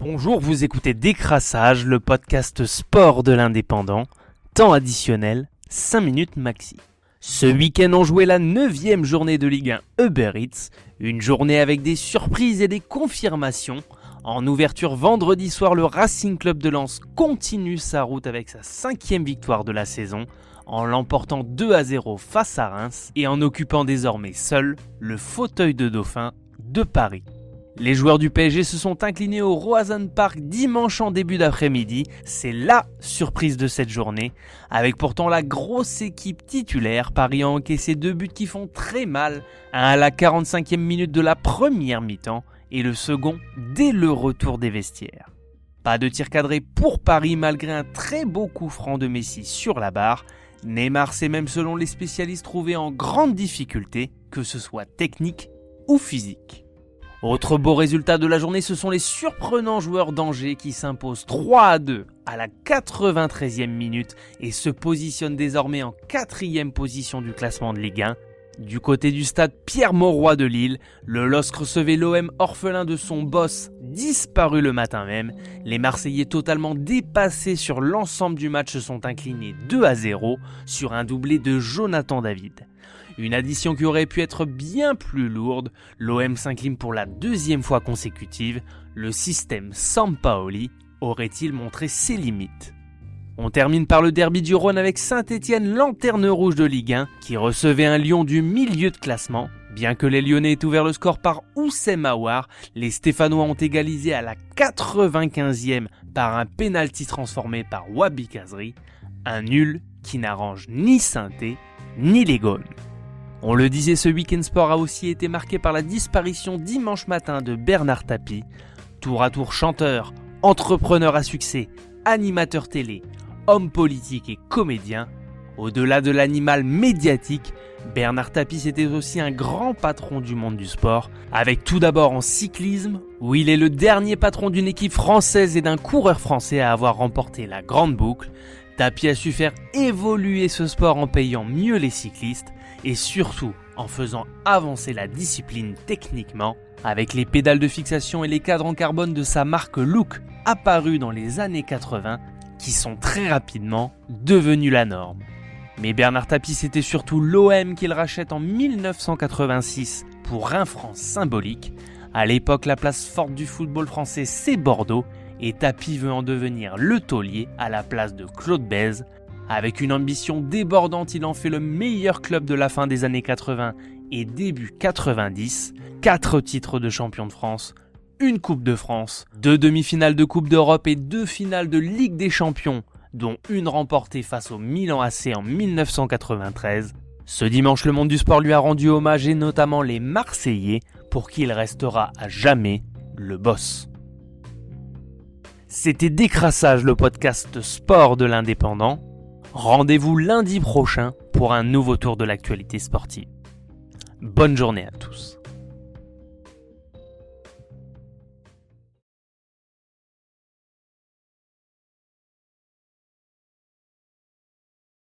Bonjour, vous écoutez Décrassage, le podcast sport de l'Indépendant. Temps additionnel, 5 minutes maxi. Ce week-end, on jouait la 9e journée de Ligue 1 Uber Eats. Une journée avec des surprises et des confirmations. En ouverture vendredi soir, le Racing Club de Lens continue sa route avec sa 5e victoire de la saison, en l'emportant 2-0 face à Reims et en occupant désormais seul le fauteuil de dauphin de Paris. Les joueurs du PSG se sont inclinés au Roazhon Park dimanche en début d'après-midi. C'est la surprise de cette journée, avec pourtant la grosse équipe titulaire. Paris a encaissé 2 buts qui font très mal, un à la 45e minute de la première mi-temps et le second dès le retour des vestiaires. Pas de tir cadré pour Paris malgré un très beau coup franc de Messi sur la barre. Neymar s'est même selon les spécialistes trouvé en grande difficulté, que ce soit technique ou physique. Autre beau résultat de la journée, ce sont les surprenants joueurs d'Angers qui s'imposent 3-2 à la 93e minute et se positionnent désormais en 4e position du classement de Ligue 1. Du côté du stade Pierre-Mauroy de Lille, le LOSC recevait l'OM orphelin de son boss, disparu le matin même. Les Marseillais totalement dépassés sur l'ensemble du match se sont inclinés 2-0 sur un doublé de Jonathan David. Une addition qui aurait pu être bien plus lourde, l'OM s'incline pour la 2e fois consécutive. Le système Sampaoli aurait-il montré ses limites ? On termine par le derby du Rhône avec Saint-Etienne, lanterne rouge de Ligue 1, qui recevait un Lyon du milieu de classement. Bien que les Lyonnais aient ouvert le score par Oussem Aouar, les Stéphanois ont égalisé à la 95e par un pénalty transformé par Wabi Kazri, un nul qui n'arrange ni Saint-Étienne ni les Gaunes. On le disait, ce week-end sport a aussi été marqué par la disparition dimanche matin de Bernard Tapie. Tour à tour chanteur, entrepreneur à succès, animateur télé, homme politique et comédien. Au-delà de l'animal médiatique, Bernard Tapie était aussi un grand patron du monde du sport, avec tout d'abord en cyclisme, où il est le dernier patron d'une équipe française et d'un coureur français à avoir remporté la Grande Boucle. Tapie a su faire évoluer ce sport en payant mieux les cyclistes et surtout en faisant avancer la discipline techniquement, avec les pédales de fixation et les cadres en carbone de sa marque Look apparus dans les années 80, qui sont très rapidement devenus la norme. Mais Bernard Tapie, c'était surtout l'OM qu'il rachète en 1986 pour un franc symbolique. À l'époque, la place forte du football français, c'est Bordeaux, et Tapie veut en devenir le taulier à la place de Claude Bèze. Avec une ambition débordante, il en fait le meilleur club de la fin des années 80 et début 90. 4 titres de champion de France, une Coupe de France, 2 demi-finales de Coupe d'Europe et 2 finales de Ligue des Champions, dont une remportée face au Milan AC en 1993. Ce dimanche, le monde du sport lui a rendu hommage et notamment les Marseillais, pour qui il restera à jamais le boss. C'était Décrassage, le podcast sport de l'Indépendant. Rendez-vous lundi prochain pour un nouveau tour de l'actualité sportive. Bonne journée à tous.